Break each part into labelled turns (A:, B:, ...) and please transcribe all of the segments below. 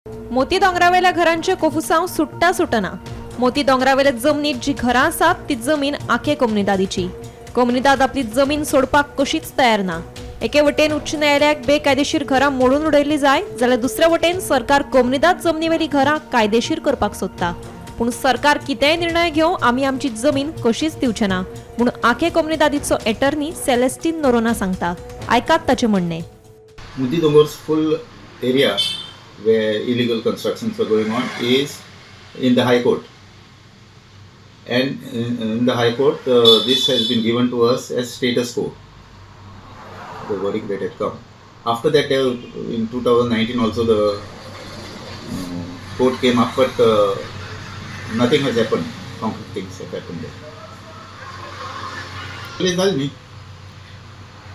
A: मोती दोंगरावेल्या घरांचे कोफुसांव सुट्टा सुटना। मोती दोंगरावेल्या जमनीत जी घरां आसात ती जमीन आखे कोमनिदादीची। कोमनिदाद आपली जमीन सोडपाक कशीच तयार ना। एके वटेन उच्च न्यायालयाक बेकायदेशीर घरां मोडून उडयल्ली जाय जाल्यार दुसऱ्या वटेन सरकार कोमनिदाद जमनीवेली घरां कायदेशीर करपाक सोदता। पूण सरकार कितेंय निर्णय घेवं आमी आमची जमीन कशीच दिवचे ना म्हूण आखे कोमनिदादीचो एटर्नी सेलेस्टीन नोरोना सांगता। आयकात ताचे म्हणणे।
B: Moती Dongor's full area where illegal constructions were going on is in the High Court, and in the High Court this has been given to us as status quo, the verdict that had come. After that in 2019 also the court came up, but nothing has happened. Concrete things have happened there.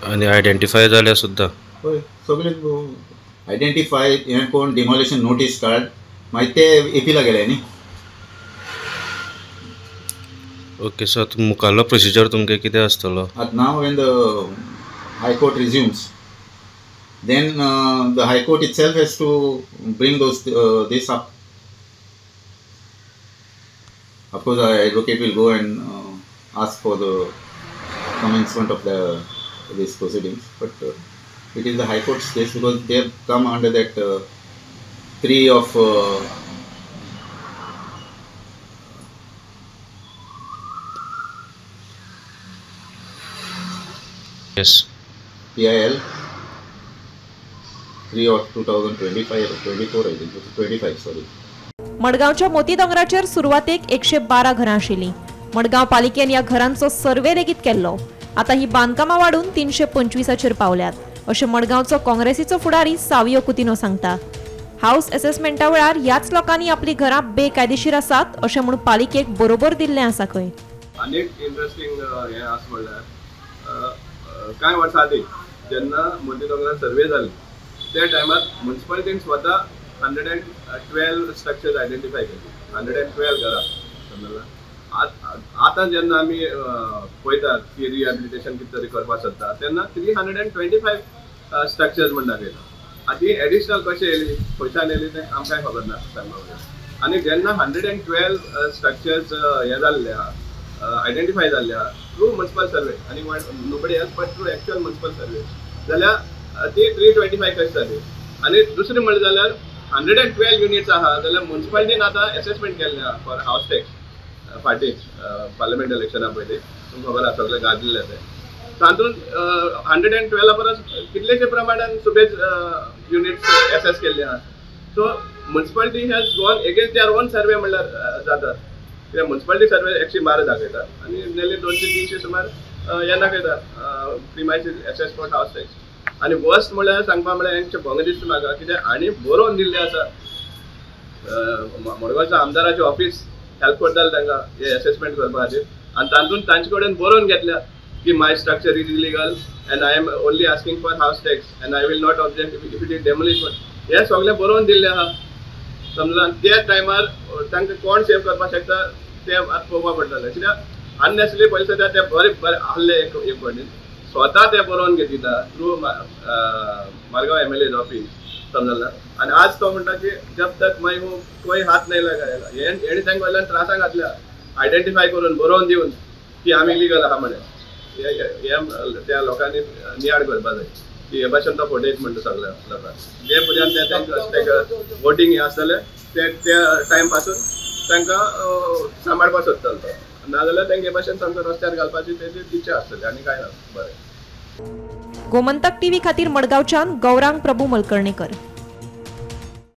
C: आणि identify झाल्या सुद्धा
B: होय सगळे identify हे कोण demolition notice काढ माहिती ते एपीला गेले न्ही।
C: ओके सो मुखाल्लो प्रोसिजर तुमगे कितें आसतलो?
B: Now when the high court resumes then the high court itself has to bring this up. Of course advocate will go and ask for the commencement of these proceedings, but it is the High Court's case because they have come under that 3 of
C: yes
B: PIL 3 of 2025 or 24 I think 25 sorry।
A: मडगावच्या मोती दोंगराचेर सुरवातेक 112 घरां आशिल्लीं। मडगाव पालिकेन या घरांचो सर्वे लेगीत केल्लो। आता ही बांदकामां वाढून 325 पावल्यात अशें मडगावचो काँग्रेसीचो फुडारी सावियो कुतिनो सांगता। हाऊस असेसमेंटा वेळार ह्याच लोकांनी आपली घरां बेकायदेशीर आसात अशें म्हूण पालिकेक बरोबर दिल्लें आसा खंय।
D: अनेक इंटरेस्टिंग हे आसा म्हणल्यार कांय वर्सां आदीं जेन्ना मोती दोंगरार सर्वे जाल्ली त्या टायमार म्युनिसिपालिटीन स्वता 112 स्ट्रक्चर्स आयडेंटिफाय केल्ली, 112 घरां समजला। आता जेन्ना आमी पळयतात की रिहॅबिलिटेशन कितें तरी करपाक सोदता तेन्ना 325 स्ट्रक्चर्स म्हण दाखयता। आतां एडिशनल कशें येयली खंयच्यान येयली तें आमकांय खबर ना सांगपाक। आनी जेन्ना 112 स्ट्रक्चर्स हे जाल्ले आहा आयडेंटिफाय जाल्ले आहा थ्रू म्युनिसिपल सर्वे आनी nobody else but through actual municipal survey जाल्यार ती 325 कशी जाली। आनी दुसरें म्हणलें जाल्यार 112 युनिट्स आहा जाल्यार म्युनिसिपालिटीन आतां असेसमेंट केल्लें आहा फॉर हाऊस टॅक्स फाटी पार्लिमेंट इलेक्शना पयलीं तुमकां खबर आसा सगळे गाजलेले ते तातूंत 112 परस कितलेशे प्रमाणान सुबेज युनिट्स एसेस केल्ले आहा। So municipality has gone against their own survey म्हणल्यार जाता कित्याक म्युनिसिपालिटी सर्वे 112 दाखयता आनी नेली 200-300 सुमार हे दाखयता premises essays for house tax. आनी वर्स्ट म्हणल्यार सांगपा म्हळ्यार हेंचे भंग दिसता म्हाका कित्याक आनी बरोवन दिल्लें आसा मडगांवच्या आमदाराचें ऑफिस हेल्प करताले तांकां हे असेसमेंट करपा खातीर आनी तातूंत तांचे कडेन बरोवन घेतल्या की my structure is illegal and I am only asking for house tax and I will not object if it is demolishment हे सगळें बरोवन दिल्लें आहा समजला। त्या टायमार तांकां कोण सेव करपाक शकता तें आतां पळोवपाक पडटलें कित्याक अननेसेसरी पयशे ते बरें आहले एक फावटीन स्वता ते बरोवन घेतिता थ्रू मारगांव MLA's ऑफिस समजला। आणि आज तो म्हणटा की जब तक मैं हूँ कोई हात नाही लगाएगा हेणी तांकां वयल्यान त्रासाक घातल्या आयडेंटिफाय करून बरोवन दिवन की आमी इलिगल आहा म्हणे त्या लोकांनी नियाड करपाक जाय की हे भाशेन तो फटयत म्हणटा सगळ्या लोकांक जे पर्यंत तांकां वोटींग हे आसतलें त्या टायम पासून तांकां सांबाळपाक सोदतालो तो नाजाल्यार तांकां हे भाशेन तांकां रस्त्यार घालपाची तेजी इच्छा आसतली आनी कांय ना। बरें।
A: गोमंतक टीव्ही खातीर मडगावच्यान गौरांग प्रभू मलकर्णीकर।